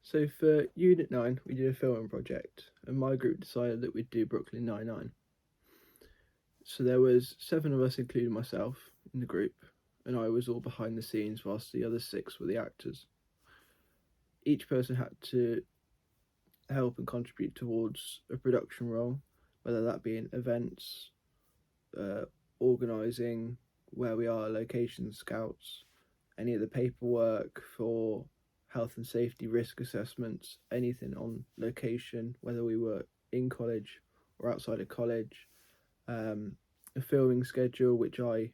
So for Unit 9, we did a filming project, and my group decided that we'd do Brooklyn Nine-Nine. So there was 7 of us, including myself, in the group, and I was all behind the scenes whilst the other 6 were the actors. Each person had to help and contribute towards a production role, whether that be in events, uh, organising where we are, location scouts, any of the paperwork for health and safety risk assessments, anything on location, whether we were in college or outside of college, a filming schedule which I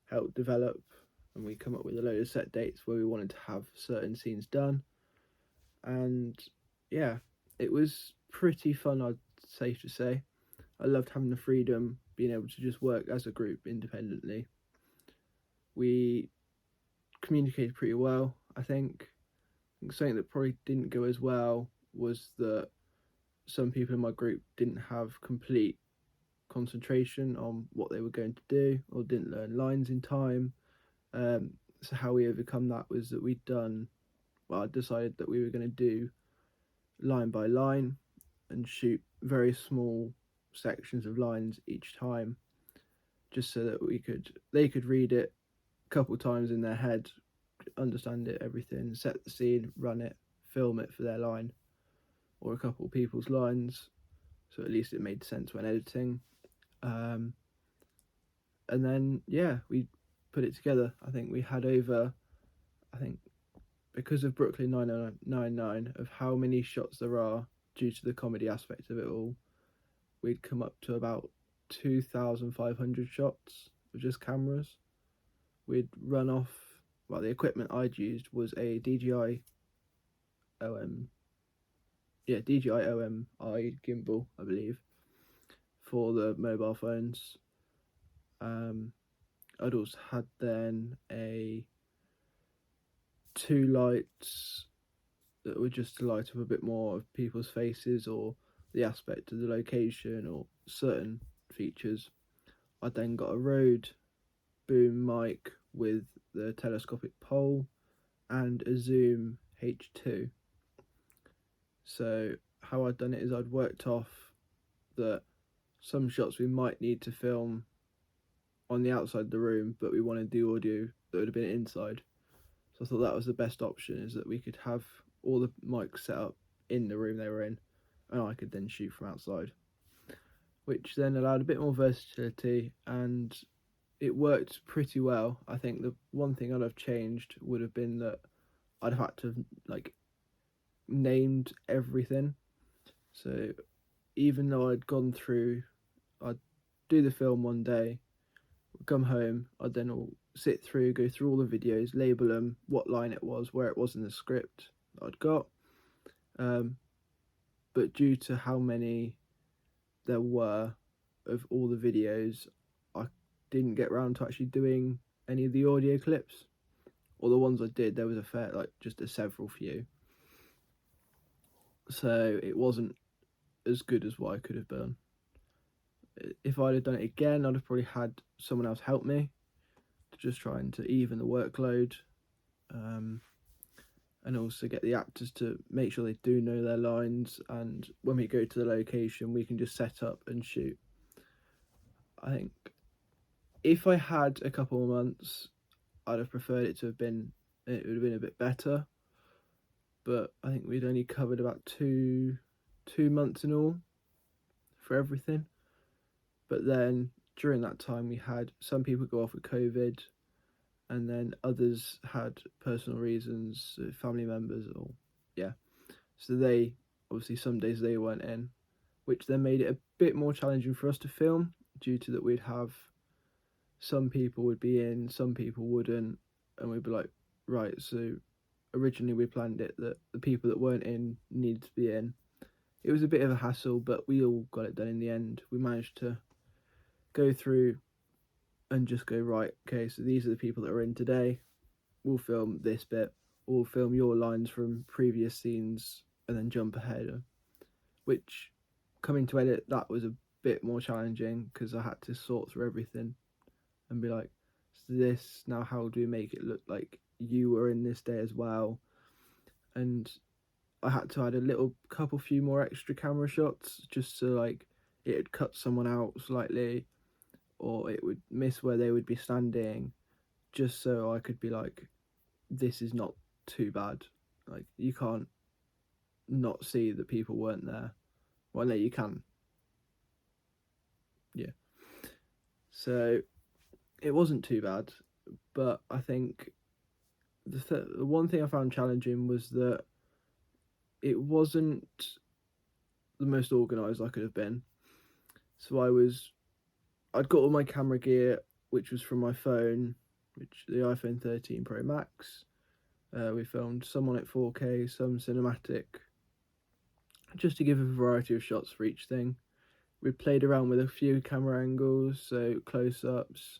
helped develop, and we come up with a load of set dates where we wanted to have certain scenes done. And yeah, it was pretty fun, I'd safe to say. I loved having the freedom, being able to just work as a group independently. We communicated pretty well, I think. Something that probably didn't go as well was that some people in my group didn't have complete concentration on what they were going to do or didn't learn lines in time. So how we overcome that was that I decided that we were going to do line by line and shoot very small sections of lines each time, just so that they could read it a couple times in their head, understand it, everything, set the scene, run it, film it for their line or a couple of people's lines, so at least it made sense when editing. Um, and then we put it together. I think we had over, I think because of Brooklyn 999, of how many shots there are due to the comedy aspect of it all, we'd come up to about 2,500 shots of just cameras. We'd run off, well, the equipment I'd used was a DJI OM, DJI OMI gimbal, I believe, for the mobile phones. I'd also had then two lights that were just to light up a bit more of people's faces or the aspect of the location or certain features. I then got a Rode boom mic with the telescopic pole and a Zoom H2. So how I'd done it is I'd worked off that some shots we might need to film on the outside of the room, but we wanted the audio that would have been inside. So I thought that was the best option, is that we could have all the mics set up in the room they were in, and I could then shoot from outside, which then allowed a bit more versatility, and it worked pretty well. I think the one thing I'd have changed would have been that I'd have had to have named everything. So even though I'd do the film one day, come home, I'd then all sit through, go through all the videos, label them, what line it was, where it was in the script that I'd got. But due to how many there were of all the videos, I didn't get around to actually doing any of the audio clips. Or the ones I did, there was just a several few. So it wasn't as good as what I could have done. If I'd have done it again, I'd have probably had someone else help me, just trying to even the workload, and also get the actors to make sure they do know their lines, and when we go to the location we can just set up and shoot. I think if I had a couple of months, I'd have preferred it would have been a bit better, but I think we'd only covered about 2 months in all for everything. But then during that time we had some people go off with COVID, and then others had personal reasons, family members, so they obviously some days they weren't in, which then made it a bit more challenging for us to film, due to that we'd have some people would be in, some people wouldn't, and we'd be like, right, so originally we planned it that the people that weren't in needed to be in. It was a bit of a hassle, but we all got it done in the end. We managed to go through and just go, right, okay, so these are the people that are in today, we'll film this bit, we'll film your lines from previous scenes, and then jump ahead. Which, coming to edit, that was a bit more challenging, because I had to sort through everything and be like, so this, now how do we make it look like you were in this day as well? And I had to add a few more extra camera shots just so like it'd cut someone out slightly, or it would miss where they would be standing, just so I could be like, this is not too bad. Like, you can't not see that people weren't there. Well, no, you can. Yeah. So it wasn't too bad, but I think the one thing I found challenging was that it wasn't the most organised I could have been. So I'd got all my camera gear, which was from my phone, which the iPhone 13 Pro Max. We filmed some on it 4K, some cinematic, just to give a variety of shots for each thing. We played around with a few camera angles, so close-ups,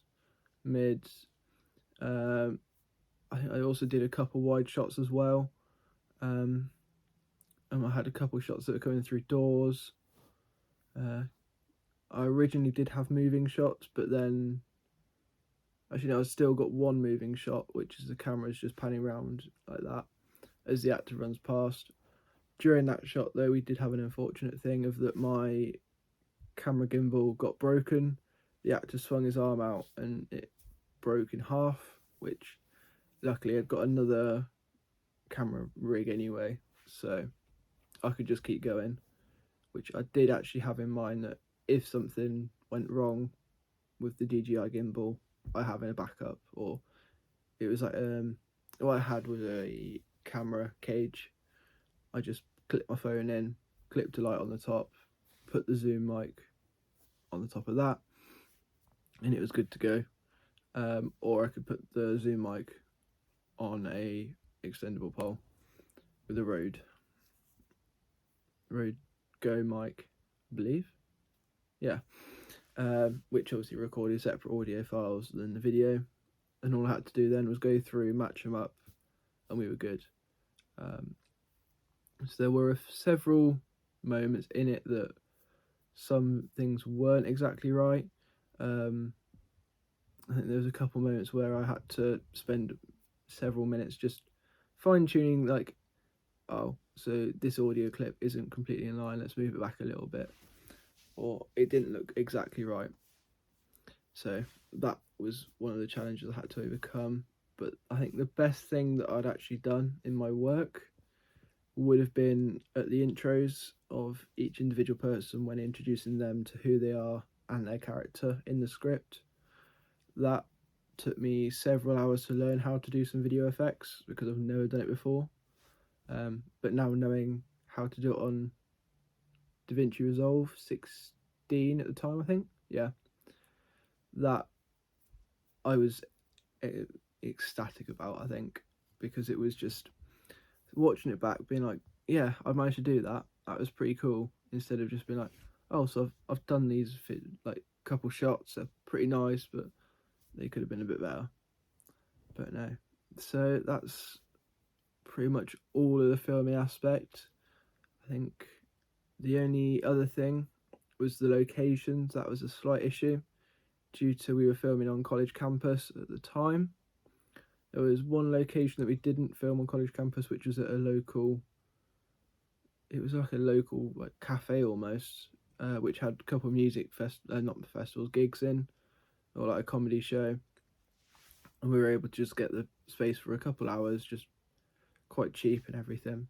mids. I also did a couple wide shots as well. And I had a couple shots that were coming through doors. I originally did have moving shots, but then actually no, I still got one moving shot, which is the camera's just panning around like that as the actor runs past. During that shot though, we did have an unfortunate thing of that my camera gimbal got broken. The actor swung his arm out and it broke in half, which luckily I'd got another camera rig anyway, so I could just keep going, which I did actually have in mind that if something went wrong with the DJI gimbal, I have in a backup. Or it was like what I had was a camera cage. I just clipped my phone in, clipped a light on the top, put the zoom mic on the top of that, and it was good to go. Or I could put the zoom mic on a extendable pole with a Rode Go mic, I believe. Yeah. Which obviously recorded separate audio files than the video, and all I had to do then was go through, match them up, and we were good. So there were several moments in it that some things weren't exactly right. I think there was a couple moments where I had to spend several minutes just fine-tuning, like, oh, so this audio clip isn't completely in line, let's move it back a little bit, or it didn't look exactly right. So that was one of the challenges I had to overcome. But I think the best thing that I'd actually done in my work would have been at the intros of each individual person when introducing them to who they are and their character in the script. That took me several hours to learn how to do some video effects because I've never done it before. But now knowing how to do it on DaVinci Resolve 16 at the time, I think, yeah, that I was ecstatic about, I think, because it was just watching it back being like, yeah, I managed to do that, that was pretty cool, instead of just being like, oh, so I've done these like couple shots, they're pretty nice, but they could have been a bit better. But no, so that's pretty much all of the filming aspect. I think the only other thing was the locations. That was a slight issue due to we were filming on college campus at the time. There was one location that we didn't film on college campus, which was at a local, it was like a local like cafe almost, which had a couple of not festivals, gigs in, or like a comedy show, and we were able to just get the space for a couple hours, just quite cheap and everything,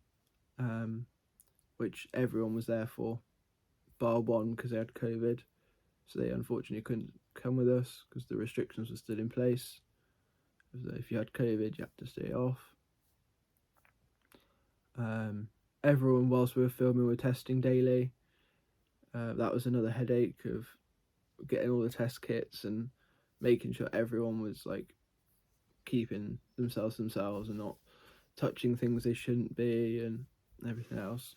which everyone was there for, bar one because they had COVID, so they unfortunately couldn't come with us because the restrictions were still in place. If you had COVID, you had to stay off. Everyone, whilst we were filming, were testing daily. That was another headache of getting all the test kits and making sure everyone was like keeping themselves and not touching things they shouldn't be and everything else.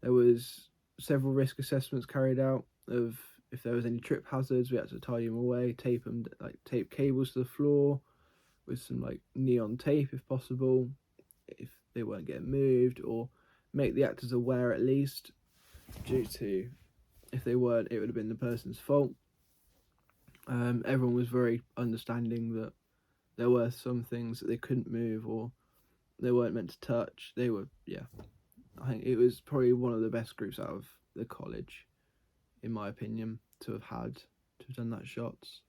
There was several risk assessments carried out of if there was any trip hazards, we had to tidy them away, tape cables to the floor with some like neon tape if possible, if they weren't getting moved, or make the actors aware at least, due to if they weren't, it would have been the person's fault. Everyone was very understanding that there were some things that they couldn't move or they weren't meant to touch. They were, yeah, think it was probably one of the best groups out of the college, in my opinion, to have done that shots.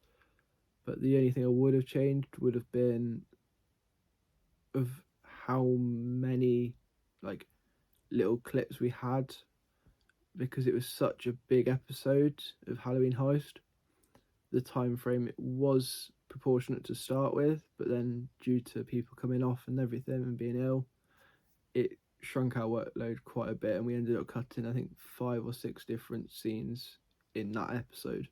But the only thing I would have changed would have been of how many like little clips we had, because it was such a big episode of Halloween Heist. The time frame, it was proportionate to start with, but then due to people coming off and everything and being ill, it shrunk our workload quite a bit, and we ended up cutting, I think, 5 or 6 different scenes in that episode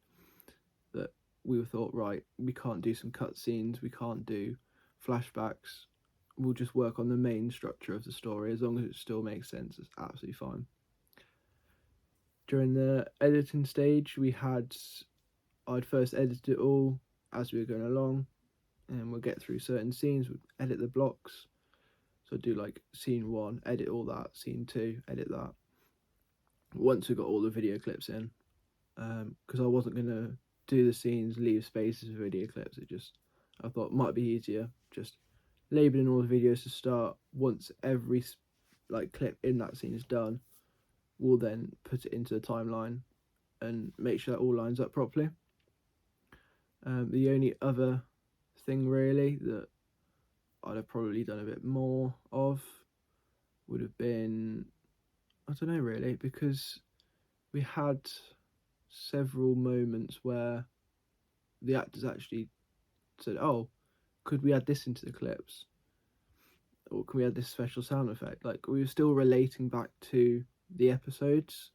that we thought, right, we can't do some cut scenes, we can't do flashbacks, we'll just work on the main structure of the story. As long as it still makes sense, it's absolutely fine. During the editing stage, I'd first edit it all as we were going along, and we'll get through certain scenes, we'll edit the blocks. So I'd do like scene 1, edit all that, scene 2, edit that. Once we got all the video clips in, because I wasn't going to do the scenes, leave spaces for video clips. I thought it might be easier just labeling all the videos to start. Once every like clip in that scene is done, we'll then put it into the timeline and make sure that all lines up properly. The only other thing really that I'd have probably done a bit more of would have been, I don't know really, because we had several moments where the actors actually said, oh, could we add this into the clips? Or can we add this special sound effect? Like, we were still relating back to the episodes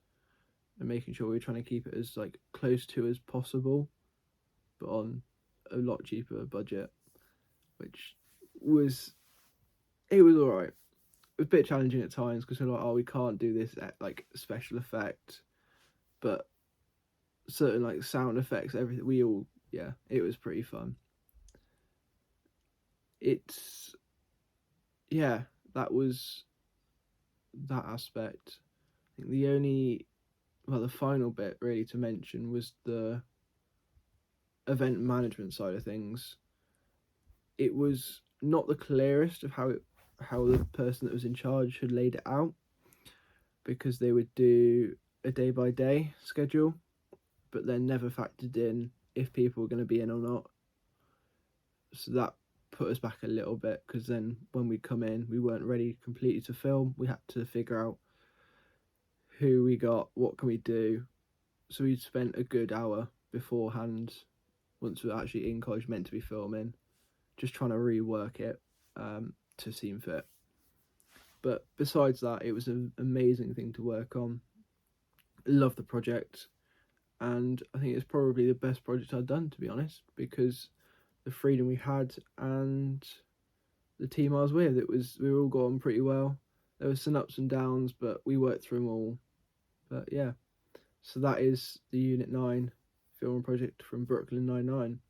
and making sure we were trying to keep it as like close to as possible, but on a lot cheaper budget, which was alright. It was a bit challenging at times because we're like, oh, we can't do this at like special effect, but certain like sound effects, everything, it was pretty fun. That was that aspect. I think the final bit really to mention was the event management side of things. It was not the clearest of how the person that was in charge had laid it out, because they would do a day-by-day schedule, but then never factored in if people were going to be in or not. So that put us back a little bit, because then when we come in, we weren't ready completely to film. We had to figure out who we got, what can we do. So we spent a good hour beforehand, once we were actually in college meant to be filming, just trying to rework it to seem fit. But besides that, it was an amazing thing to work on. Love the project, and I think it's probably the best project I've done, to be honest, because the freedom we had and the team I was with, we were all got on pretty well. There were some ups and downs, but we worked through them all. But yeah, so that is the Unit 9 film project from Brooklyn Nine-Nine.